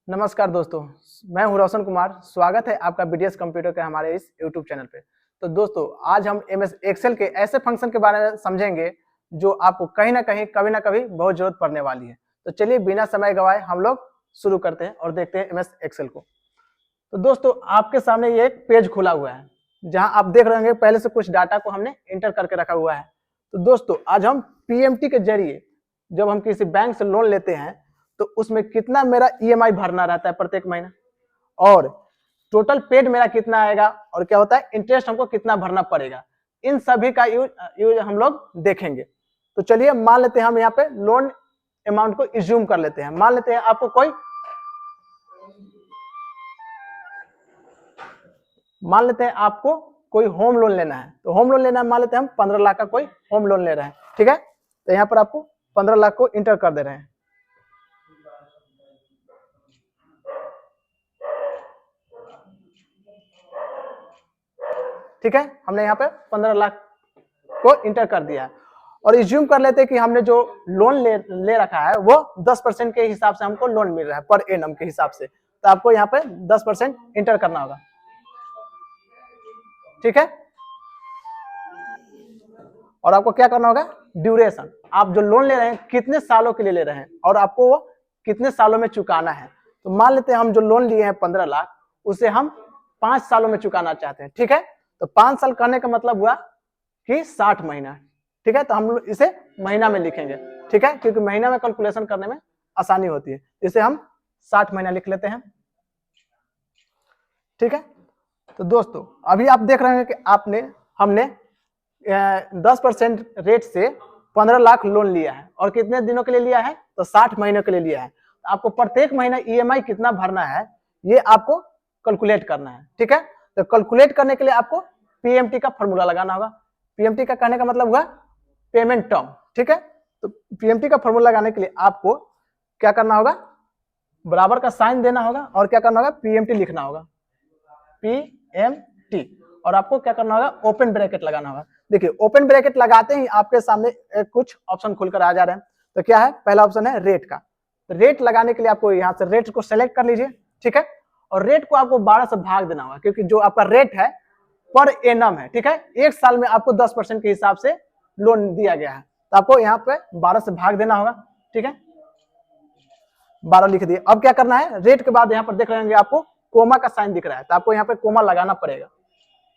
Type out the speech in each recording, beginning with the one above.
नमस्कार दोस्तों, मैं हूं रोशन कुमार। स्वागत है आपका बीडीएस कंप्यूटर के हमारे इस यूट्यूब चैनल पे। तो दोस्तों, आज हम एमएस एक्सेल के ऐसे फंक्शन के बारे में समझेंगे जो आपको कहीं ना कहीं कभी ना कभी बहुत जरूरत पड़ने वाली है। तो चलिए बिना समय गवाए हम लोग शुरू करते हैं और देखते हैं एमएस एक्सेल को। तो दोस्तों, आपके सामने ये एक पेज खुला हुआ है जहां आप देख रहे होंगे पहले से कुछ डाटा को हमने इंटर करके रखा हुआ है। तो दोस्तों, आज हम पीएमटी के जरिए जब हम किसी बैंक से लोन लेते हैं तो उसमें कितना मेरा ईएमआई भरना रहता है प्रत्येक महीना, और टोटल पेड मेरा कितना आएगा, और क्या होता है इंटरेस्ट हमको कितना भरना पड़ेगा, इन सभी का यूज हम लोग देखेंगे। तो चलिए मान लेते हैं हम यहाँ पे लोन अमाउंट को इज्यूम कर लेते हैं। मान लेते हैं आपको कोई होम लोन लेना है। तो होम लोन लेना है, मान लेते हैं हम 15 लाख का कोई होम लोन ले रहे हैं। ठीक है, तो यहाँ पर आपको 15 लाख को इंटर कर दे रहे हैं। ठीक है, हमने यहाँ पे 15 लाख को इंटर कर दिया है और इज्यूम कर लेते हैं कि हमने जो लोन ले रखा है वो 10% के हिसाब से हमको लोन मिल रहा है पर एनम के हिसाब से। तो आपको यहाँ पे 10% इंटर करना होगा। ठीक है, और आपको क्या करना होगा, ड्यूरेशन, आप जो लोन ले रहे हैं कितने सालों के लिए ले रहे हैं और आपको वो कितने सालों में चुकाना है। तो मान लेते हैं हम जो लोन लिए हैं 15 लाख, उसे हम 5 सालों में चुकाना चाहते हैं। ठीक है, तो 5 साल करने का मतलब हुआ कि 60 महीना। ठीक है, तो हम इसे महीना में लिखेंगे। ठीक है, क्योंकि महीना में कैलकुलेशन करने में आसानी होती है, इसे हम 60 महीना लिख लेते हैं। ठीक है, तो दोस्तों अभी आप देख रहे हैं कि हमने 10% रेट से 15 लाख लोन लिया है और कितने दिनों के लिए लिया है, तो 60 महीनों के लिए लिया है। तो आपको प्रत्येक महीना ईएमआई कितना भरना है ये आपको कैलकुलेट करना है। ठीक है, तो कैलकुलेट करने के लिए आपको पीएमटी का फॉर्मूला लगाना होगा। पीएमटी का कहने का मतलब हुआ पेमेंट टर्म। ठीक है, तो पीएमटी का फॉर्मूला लगाने के लिए आपको क्या करना होगा, बराबर का साइन देना होगा और क्या करना होगा, पीएमटी लिखना होगा, पीएमटी, और आपको क्या करना होगा, ओपन ब्रैकेट लगाना होगा। देखिए ओपन ब्रैकेट लगाते ही आपके सामने कुछ ऑप्शन खुलकर आ जा रहे हैं। तो क्या है, पहला ऑप्शन है रेट का। तो रेट लगाने के लिए आपको यहाँ से रेट को सेलेक्ट कर लीजिए। ठीक है, और रेट को आपको 12 से भाग देना होगा क्योंकि जो आपका रेट है पर एनम है। ठीक है, एक साल में आपको 10% के हिसाब से लोन दिया गया है, तो आपको यहाँ पे 12 से भाग देना होगा। ठीक है, 12 लिख दिए। अब क्या करना है, रेट के बाद यहाँ पर देख रहे होंगे आपको कोमा का साइन दिख रहा है, तो आपको यहाँ पे कोमा लगाना पड़ेगा।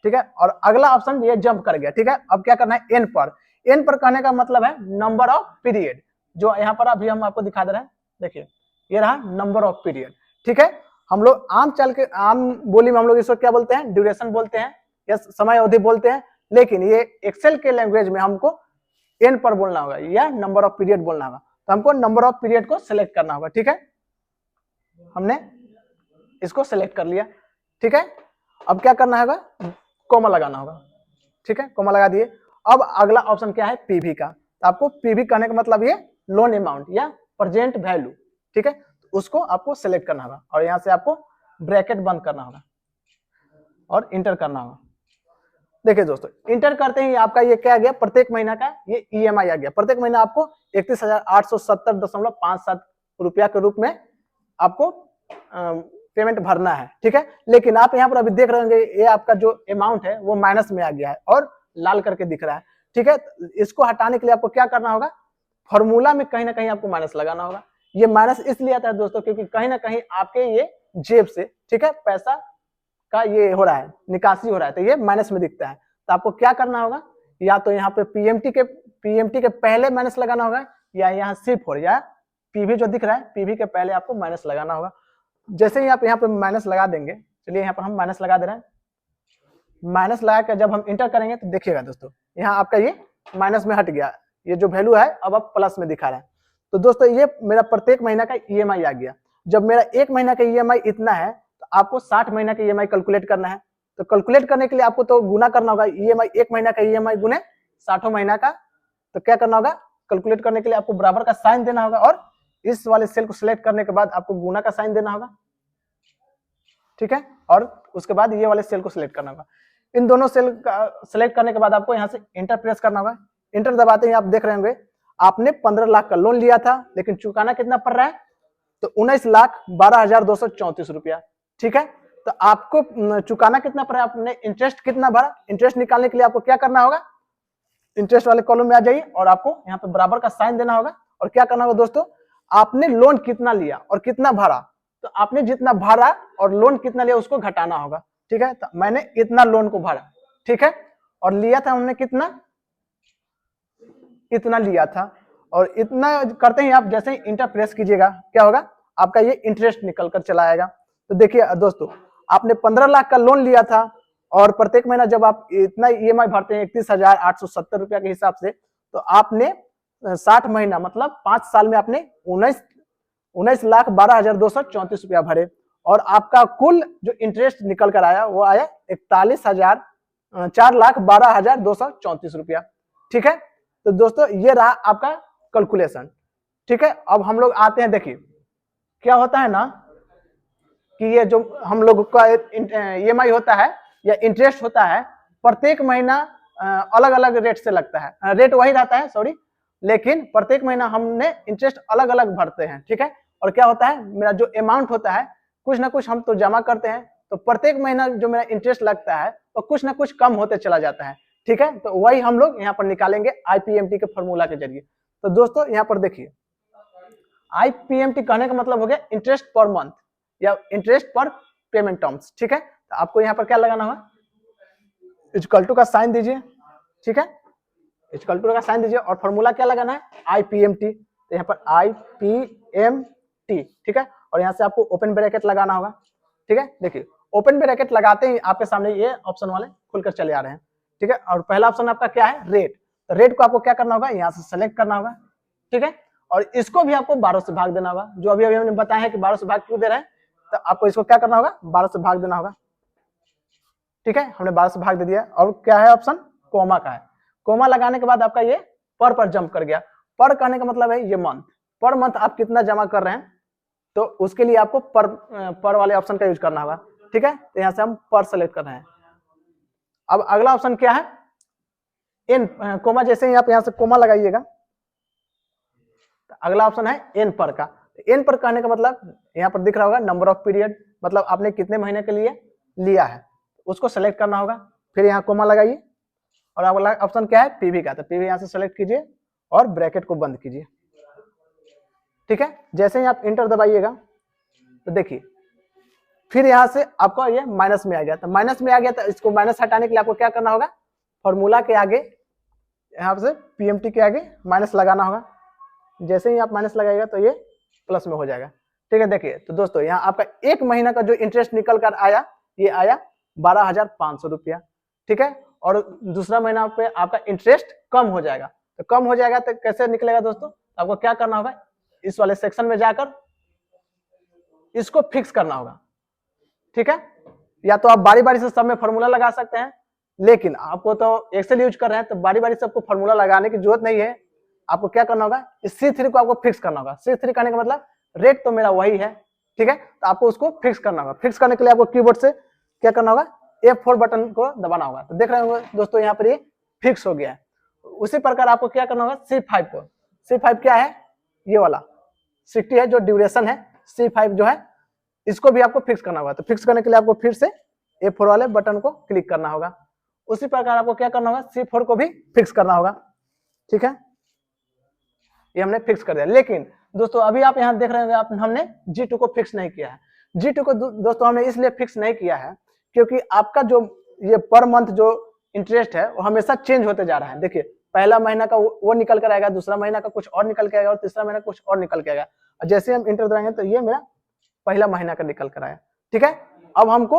ठीक है, और अगला ऑप्शन ये जंप कर गया। ठीक है, अब क्या करना है, एन पर। एन पर कहने का मतलब है नंबर ऑफ पीरियड, जो यहाँ पर अभी हम आपको दिखा दे रहे हैं। देखिए ये रहा नंबर ऑफ पीरियड। ठीक है, हम लोग आम बोली में हम लोग इसको क्या बोलते हैं, ड्यूरेशन बोलते हैं या समय अवधि बोलते हैं, लेकिन ये एक्सेल के लैंग्वेज में हमको एन पर बोलना होगा या नंबर ऑफ पीरियड बोलना होगा। तो हमको नंबर ऑफ पीरियड को सिलेक्ट करना होगा। ठीक है, हमने इसको सिलेक्ट कर लिया। ठीक है, अब क्या करना होगा, कोमा लगाना होगा। ठीक है, कोमा लगा दिए। अब अगला ऑप्शन क्या है, पीवी का। तो आपको पीवी कहने का मतलब ये लोन अमाउंट या प्रेजेंट वैल्यू। ठीक है, उसको आपको सिलेक्ट करना होगा और यहाँ से आपको ब्रैकेट बंद करना होगा और इंटर करना होगा। देखिए दोस्तों, इंटर करते ही आपका ये क्या आ गया, प्रत्येक महीना का ये ईएमआई आ गया। प्रत्येक महीना आपको 31,870.57 रुपया के रूप में आपको पेमेंट भरना है। ठीक है, लेकिन आप यहाँ पर अभी देख रहे होंगे ये आपका जो अमाउंट है वो माइनस में आ गया है और लाल करके दिख रहा है। ठीक है, इसको हटाने के लिए आपको क्या करना होगा, फॉर्मूला में कहीं ना कहीं आपको माइनस लगाना होगा। ये माइनस इसलिए आता है दोस्तों क्योंकि कहीं ना कहीं आपके ये जेब से, ठीक है, पैसा का ये हो रहा है, निकासी हो रहा है, तो ये माइनस में दिखता है। तो आपको क्या करना होगा, या तो यहाँ पे पीएमटी के पहले माइनस लगाना होगा, या यहाँ सिर्फ हो या पीवी जो दिख रहा है पीवी के पहले आपको माइनस लगाना होगा। जैसे ही आप यहाँ पे माइनस लगा देंगे, चलिए यहाँ पर हम माइनस लगा दे रहे हैं। माइनस लगा कर जब हम इंटर करेंगे तो देखिएगा दोस्तों, यहाँ आपका ये माइनस में हट गया, ये जो वैल्यू है अब आप प्लस में दिखा रहे हैं। तो दोस्तों ये मेरा प्रत्येक महीना का ईएमआई आ गया। जब मेरा एक महीना का ईएमआई इतना है तो आपको 60 महीना का ईएमआई कैलकुलेट करना है। तो कैलकुलेट करने के लिए आपको तो गुना करना होगा, ईएमआई एक महीना का ईएमआई गुने 60 महीना का। तो क्या करना होगा, कैलकुलेट करने के लिए आपको बराबर का साइन देना होगा और इस वाले सेल को सिलेक्ट करने के बाद आपको गुना का साइन देना होगा। ठीक है, और उसके बाद ये वाले सेल को सिलेक्ट करना होगा। इन दोनों सेल का सिलेक्ट करने के बाद आपको यहाँ से इंटर प्रेस करना होगा। इंटर दबाते ही आप देख रहे होंगे आपने 15 लाख का लोन लिया था, लेकिन चुकाना कितना पड़ रहा है, तो 19,12,234 रुपया। ठीक है, तो आपको चुकाना कितना पड़ा, आपने इंटरेस्ट कितना भरा। इंटरेस्ट निकालने के लिए आपको क्या करना होगा, इंटरेस्ट वाले कॉलम में आ जाइए और आपको यहाँ पे बराबर का साइन देना होगा। और क्या करना होगा दोस्तों, आपने लोन कितना लिया और कितना भरा, तो आपने जितना भरा और लोन कितना लिया उसको घटाना होगा। ठीक है, तो मैंने इतना लोन को भरा, ठीक है, और लिया था हमने कितना, इतना लिया था। और इतना करते ही आप जैसे ही इंटर प्रेस कीजिएगा क्या होगा, आपका ये इंटरेस्ट निकल कर चला आएगा। तो देखिए दोस्तों, आपने 15 लाख का लोन लिया था और प्रत्येक महीना जब आप इतना ईएमआई भरते हैं 31,870 रुपया के हिसाब से, तो आपने 60 महीना मतलब 5 साल में आपने 19,12,234 रुपया भरे और आपका कुल जो इंटरेस्ट निकल कर आया वो आया 4,12,234 रुपया। ठीक है, तो दोस्तों ये रहा आपका कैलकुलेशन। ठीक है, अब हम लोग आते हैं, देखिए क्या होता है ना कि ये जो हम लोग का ईएमआई होता है या इंटरेस्ट होता है, प्रत्येक महीना अलग अलग रेट से लगता है, रेट वही रहता है सॉरी, लेकिन प्रत्येक महीना हमने इंटरेस्ट अलग अलग भरते हैं। ठीक है, और क्या होता है, मेरा जो अमाउंट होता है कुछ ना कुछ हम तो जमा करते हैं, तो प्रत्येक महीना जो मेरा इंटरेस्ट लगता है तो कुछ ना कुछ कम होते चला जाता है। ठीक है, तो वही हम लोग यहाँ पर निकालेंगे आईपीएमटी के फॉर्मूला के जरिए। तो दोस्तों यहाँ पर देखिए, आईपीएमटी कहने का मतलब हो गया इंटरेस्ट पर मंथ या इंटरेस्ट पर पेमेंट टर्म्स। ठीक है, तो आपको यहाँ पर क्या लगाना होगा, इक्वल टू का साइन दीजिए। ठीक है, इक्वल टू का साइन दीजिए और फॉर्मूला क्या लगाना है, आईपीएमटी। तो यहाँ पर आईपीएमटी, ठीक है, और यहाँ से आपको ओपन ब्रैकेट लगाना होगा। ठीक है, देखिए ओपन ब्रैकेट लगाते ही आपके सामने ये ऑप्शन वाले खुलकर चले आ रहे हैं। ठीक है, और पहला ऑप्शन आपका क्या है, रेट। तो रेट को आपको क्या करना होगा, यहाँ से सेलेक्ट करना होगा। ठीक है, और इसको भी आपको 12 से भाग देना होगा, जो अभी हमने बताया है कि 12 से भाग क्यों दे रहे हैं, तो आपको इसको क्या करना होगा, 12 से भाग देना होगा। ठीक है, हमने 12 से भाग दे दिया। और क्या है ऑप्शन, कोमा का है। कोमा लगाने के बाद आपका ये पर जंप कर गया। पर कहने का मतलब है ये मंथ, पर मंथ आप कितना जमा कर रहे हैं, तो उसके लिए आपको पर वाले ऑप्शन का यूज करना होगा। ठीक है, तो यहाँ से हम पर सेलेक्ट कर रहे हैं। अब अगला ऑप्शन क्या है, एन कोमा। जैसे ही आप यहाँ से कोमा लगाइएगा तो अगला ऑप्शन है एन पर का। एन पर कहने का मतलब यहाँ पर दिख रहा होगा नंबर ऑफ पीरियड, मतलब आपने कितने महीने के लिए लिया है उसको सेलेक्ट करना होगा। फिर यहाँ कोमा लगाइए और अगला ऑप्शन क्या है, पीवी का। तो पीवी यहाँ से सेलेक्ट कीजिए और ब्रैकेट को बंद कीजिए। ठीक है, जैसे ही आप इंटर दबाइएगा तो देखिए फिर यहाँ से आपको ये माइनस में आ गया। तो माइनस में आ गया, तो इसको माइनस हटाने के लिए आपको क्या करना होगा, फॉर्मूला के आगे यहाँ से पीएमटी के आगे माइनस लगाना होगा। जैसे ही आप माइनस लगाएगा तो ये प्लस में हो जाएगा। ठीक है, देखिए तो दोस्तों यहाँ आपका एक महीना का जो इंटरेस्ट निकल कर आया, ये आया 12,500 रुपया। ठीक है, और दूसरा महीना पे आपका इंटरेस्ट कम हो जाएगा। तो कम हो जाएगा तो कैसे निकलेगा दोस्तों, आपको क्या करना होगा, इस वाले सेक्शन में जाकर इसको फिक्स करना होगा। ठीक है, या तो आप बारी बारी से सब में फॉर्मूला लगा सकते हैं, लेकिन आपको तो एक्सेल यूज कर रहे हैं तो बारी बारी से आपको फॉर्मूला लगाने की जरूरत नहीं है। आपको क्या करना होगा, इस C3 को आपको फिक्स करना होगा। C3 करने का मतलब रेट तो मेरा वही है। ठीक है, तो आपको उसको फिक्स करना होगा। फिक्स करने के लिए आपको कीबोर्ड से क्या करना होगा, F4 बटन को दबाना होगा। तो देख रहे होंगे दोस्तों यहाँ पर ये फिक्स हो गया है। उसी प्रकार आपको क्या करना होगा, C5 को। C5 क्या है, ये वाला 60 है जो ड्यूरेशन है। C5 जो है इसको भी आपको फिक्स करना होगा। तो फिक्स करने के लिए आपको फिर से F4 वाले बटन को क्लिक करना होगा। उसी प्रकार आपको क्या करना होगा, C4 को भी फिक्स करना होगा। ठीक है, ये हमने फिक्स कर दिया। लेकिन दोस्तों अभी आप यहाँ देख रहे होंगे हमने G2 को फिक्स नहीं किया है। G2 को दोस्तों हमने इसलिए फिक्स नहीं किया है क्योंकि आपका जो ये पर मंथ जो इंटरेस्ट है वो हमेशा चेंज होते जा रहा है। देखिए पहला महीना का वो निकल कर आएगा, दूसरा महीना का कुछ और निकल के आएगा और तीसरा महीना कुछ और निकल के आएगा। और जैसे हम इंटर दबाएंगे तो ये मेरा पहला महीना का निकल कर आया। ठीक है, अब हमको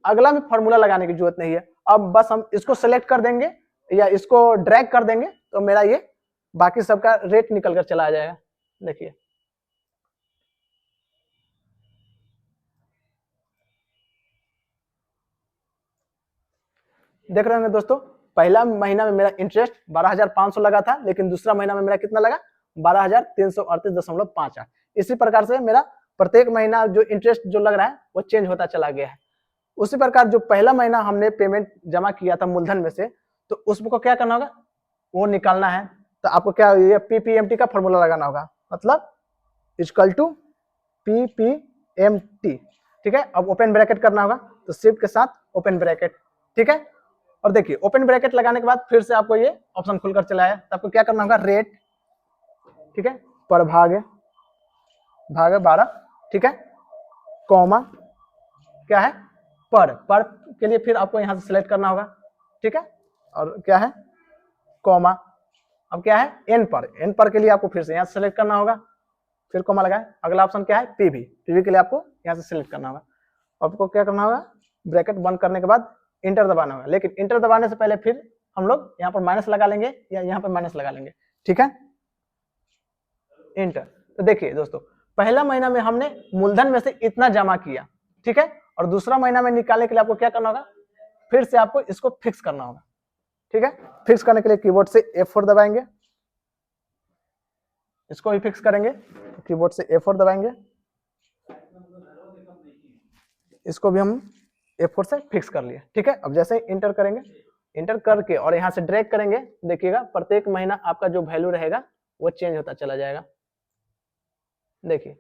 अगला में फॉर्मूला लगाने की जरूरत नहीं है। अब बस हम इसको सेलेक्ट कर देंगे या इसको ड्रैग कर देंगे तो मेरा ये बाकी सबका रेट निकल कर चला जाएगा। देखिए देख रहे होंगे दोस्तों, पहला महीना में मेरा इंटरेस्ट 12,500 लगा था, लेकिन दूसरा महीना में मेरा कितना लगा, 12,338.58। इसी प्रकार से मेरा प्रत्येक महीना जो इंटरेस्ट जो लग रहा है वो चेंज होता चला गया है। उसी प्रकार जो पहला महीना हमने पेमेंट जमा किया था मूलधन में से, तो उसको क्या करना होगा, वो निकालना है। तो आपको क्या, ये पीपीएमटी का फॉर्मूला लगाना होगा, मतलब इक्वल टू PPMT, ठीक है। अब ओपन ब्रैकेट करना होगा तो शिफ्ट के साथ ओपन ब्रैकेट, ठीक है। और देखिए ओपन ब्रैकेट लगाने के बाद फिर से आपको ये ऑप्शन खुलकर चला है, तो आपको क्या करना होगा, रेट, ठीक है, पर भागे 12, ठीक है, कॉमा क्या है, पर के लिए फिर आपको यहां से सिलेक्ट करना होगा, ठीक है, और क्या है, कॉमा, अब क्या है, एन पर के लिए आपको फिर से यहां से सिलेक्ट करना होगा, फिर कॉमा लगाए। अगला ऑप्शन क्या है, पीवी के लिए आपको यहां से सिलेक्ट करना होगा। आपको क्या करना होगा, ब्रैकेट बंद करने के बाद इंटर दबाना होगा, लेकिन इंटर दबाने से पहले फिर हम लोग यहाँ पर माइनस लगा लेंगे या यहाँ पर माइनस लगा लेंगे, ठीक है, इंटर। तो देखिए दोस्तों, पहला महीना में हमने मूलधन में से इतना जमा किया, ठीक है, और दूसरा महीना में निकालने के लिए आपको क्या करना होगा, फिर से आपको इसको फिक्स करना होगा, ठीक है। फिक्स करने के लिए कीबोर्ड से F4 दबाएंगे, इसको भी फिक्स करेंगे, कीबोर्ड से F4 दबाएंगे, इसको भी हम F4 से फिक्स कर लिए, ठीक है। अब जैसे ही इंटर करेंगे, इंटर करके और यहाँ से ड्रैग करेंगे, देखिएगा प्रत्येक महीना आपका जो वैल्यू रहेगा वो चेंज होता चला जाएगा। देखिए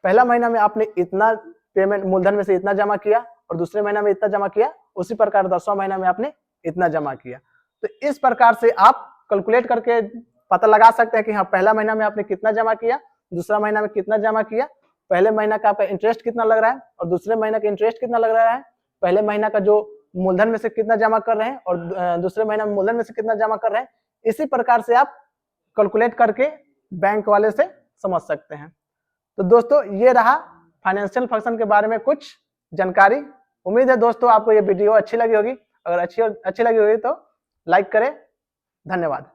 पहला महीना में आपने इतना पेमेंट मूलधन में से इतना जमा किया और दूसरे महीना में इतना जमा किया, उसी प्रकार 10वां महीना में आपने इतना जमा किया। तो इस प्रकार से आप कैलकुलेट करके पता लगा सकते हैं कि हाँ पहला महीना में आपने कितना जमा किया, दूसरा महीना में कितना जमा किया, पहले महीना का आपका इंटरेस्ट कितना लग रहा है और दूसरे महीना का इंटरेस्ट कितना लग रहा है, पहले महीना का जो मूलधन में से कितना जमा कर रहे हैं और दूसरे महीना में मूलधन में से कितना जमा कर रहे हैं। इसी प्रकार से आप कैलकुलेट करके बैंक वाले से समझ सकते हैं। तो दोस्तों ये रहा फाइनेंशियल फंक्शन के बारे में कुछ जानकारी। उम्मीद है दोस्तों आपको ये वीडियो अच्छी लगी होगी। अगर अच्छी लगी होगी तो लाइक करें। धन्यवाद।